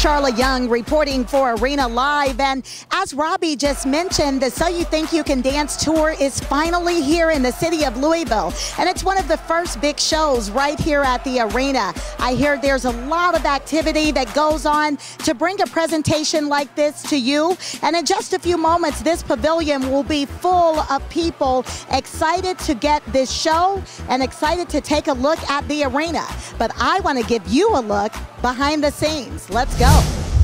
Charla Young reporting for Arena Live. And as Robbie just mentioned, the So You Think You Can Dance tour is finally here in the city of Louisville. And it's one of the first big shows right here at the arena. I hear there's a lot of activity that goes on to bring a presentation like this to you. And in just a few moments, this pavilion will be full of people excited to get this show and excited to take a look at the arena. But I want to give you a look behind the scenes. Let's go.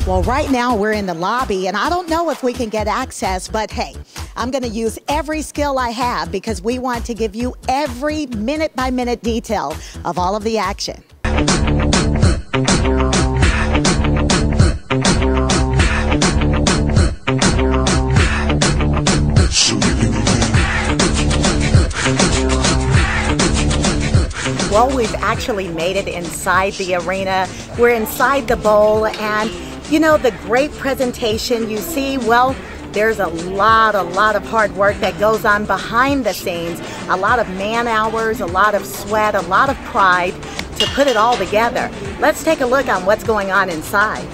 Well, right now we're in the lobby, and I don't know if we can get access, but hey, I'm going to use every skill I have because we want to give you every minute-by-minute detail of all of the action. Well, we've actually made it inside the arena. We're inside the bowl, and you know, the great presentation you see, well, there's a lot of hard work that goes on behind the scenes, a lot of man hours, a lot of sweat, a lot of pride to put it all together. Let's take a look on what's going on inside.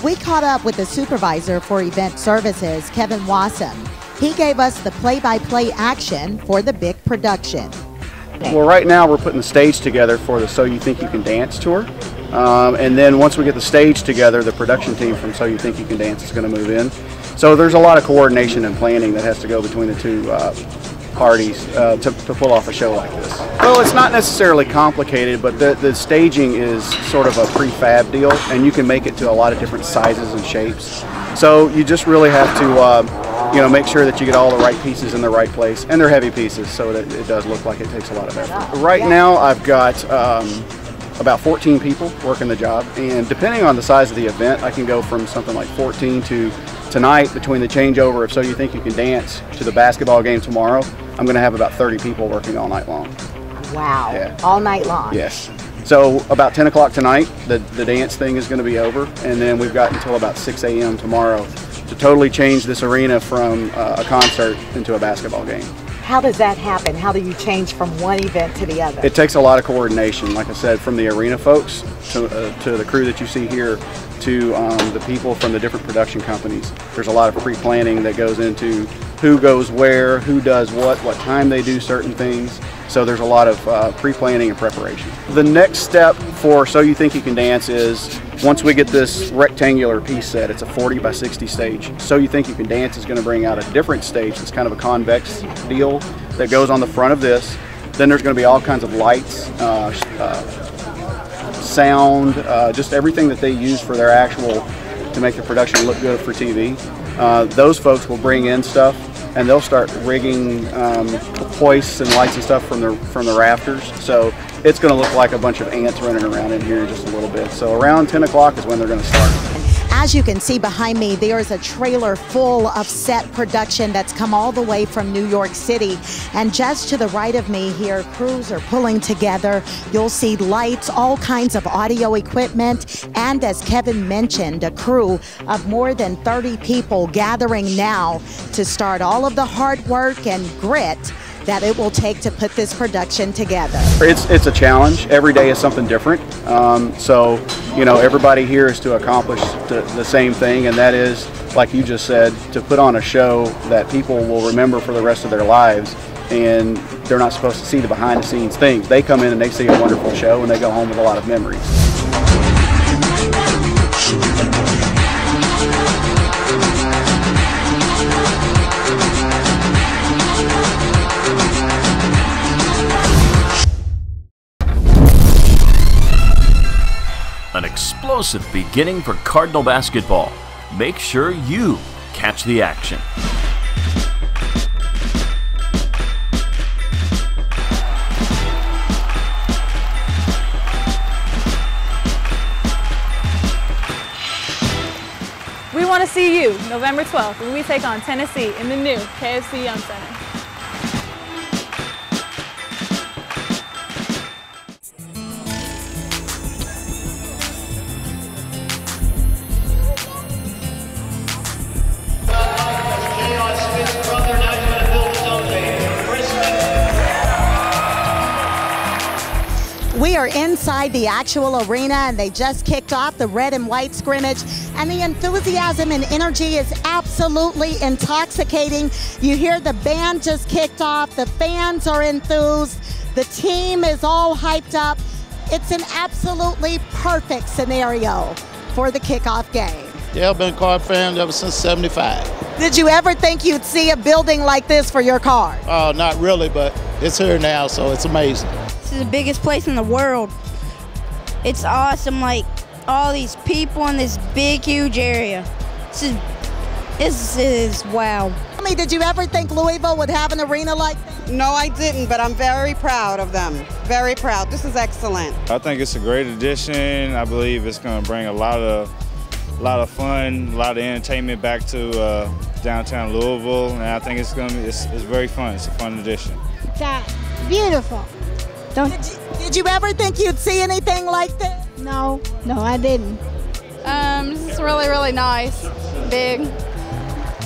We caught up with the supervisor for event services, Kevin Wassam. He gave us the play-by-play action for the big production. Well, right now we're putting the stage together for the So You Think You Can Dance tour. And then once we get the stage together, the production team from So You Think You Can Dance is going to move in. So there's a lot of coordination and planning that has to go between the two parties to pull off a show like this. Well, it's not necessarily complicated, but the staging is sort of a prefab deal, and you can make it to a lot of different sizes and shapes. So you just really have to you know, make sure that you get all the right pieces in the right place, and they're heavy pieces, so that it does look like it takes a lot of effort. Right now I've got about 14 people working the job, and depending on the size of the event, I can go from something like 14 to tonight, between the changeover of So You Think You Can Dance to the basketball game tomorrow, I'm going to have about 30 people working all night long. Wow, yeah. All night long? Yes. So about 10 o'clock tonight, the dance thing is going to be over, and then we've got until about 6 a.m. tomorrow to totally change this arena from a concert into a basketball game. How does that happen? How do you change from one event to the other? It takes a lot of coordination, like I said, from the arena folks to the crew that you see here, to the people from the different production companies. There's a lot of pre-planning that goes into who goes where, who does what time they do certain things. So there's a lot of pre-planning and preparation. The next step for So You Think You Can Dance is, once we get this rectangular piece set, it's a 40 by 60 stage. So You Think You Can Dance is going to bring out a different stage. It's kind of a convex deal that goes on the front of this. Then there's going to be all kinds of lights, sound, just everything that they use for their actual, to make the production look good for TV. Those folks will bring in stuff, and they'll start rigging hoists and lights and stuff from the rafters. So it's going to look like a bunch of ants running around in here in just a little bit. So around 10 o'clock is when they're going to start. As you can see behind me, there's a trailer full of set production that's come all the way from New York City. And just to the right of me here, crews are pulling together. You'll see lights, all kinds of audio equipment, and as Kevin mentioned, a crew of more than 30 people gathering now to start all of the hard work and grit that it will take to put this production together. It's a challenge. Every day is something different. So, you know, everybody here is to accomplish the same thing, and that is, like you just said, to put on a show that people will remember for the rest of their lives. And they're not supposed to see the behind the scenes things. They come in and they see a wonderful show, and they go home with a lot of memories. An explosive beginning for Cardinal basketball. Make sure you catch the action. We want to see you November 12th when we take on Tennessee in the new KFC Young Center. We are inside the actual arena, and they just kicked off the red and white scrimmage, and the enthusiasm and energy is absolutely intoxicating. You hear the band just kicked off, the fans are enthused, the team is all hyped up. It's an absolutely perfect scenario for the kickoff game. Yeah, I've been a Card fan ever since '75. Did you ever think you'd see a building like this for your Card? Oh, not really, but it's here now, so it's amazing. This is the biggest place in the world. It's awesome, like all these people in this big, huge area. This is wow. I mean, did you ever think Louisville would have an arena like this? No, I didn't, but I'm very proud of them. Very proud. This is excellent. I think it's a great addition. I believe it's going to bring a lot of fun, a lot of entertainment back to downtown Louisville, and I think it's very fun. It's a fun addition. That's beautiful. Did you ever think you'd see anything like this? No, I didn't. This is really, really nice. Big.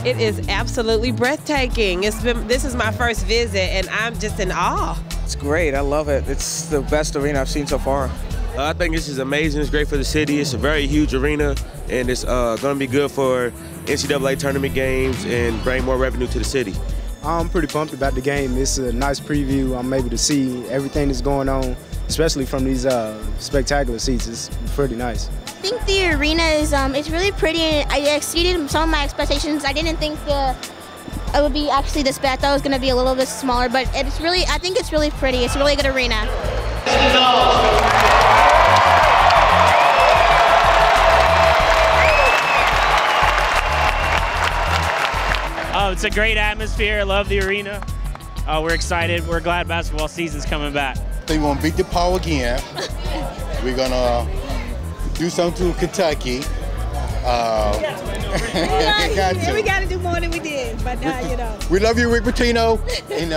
It is absolutely breathtaking. This is my first visit, and I'm just in awe. It's great. I love it. It's the best arena I've seen so far. I think this is amazing. It's great for the city. It's a very huge arena, and it's going to be good for NCAA tournament games and bring more revenue to the city. I'm pretty pumped about the game. It's a nice preview. I'm able to see everything that's going on, especially from these spectacular seats. It's pretty nice. I think the arena is it's really pretty, and I exceeded some of my expectations. I didn't think it would be actually this bad. I thought it was going to be a little bit smaller, but it's really, I think it's really pretty. It's a really good arena. It's a great atmosphere. I love the arena. We're excited. We're glad basketball season's coming back. They want to beat the Power again. We're going to do something to Kentucky. We got to do more than we did, but you know. We love you, Rick Pitino, and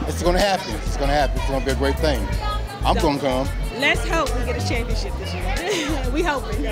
it's going to happen. It's going to happen. It's going to be a great thing. I'm going to come. Let's hope we get a championship this year. We hoping.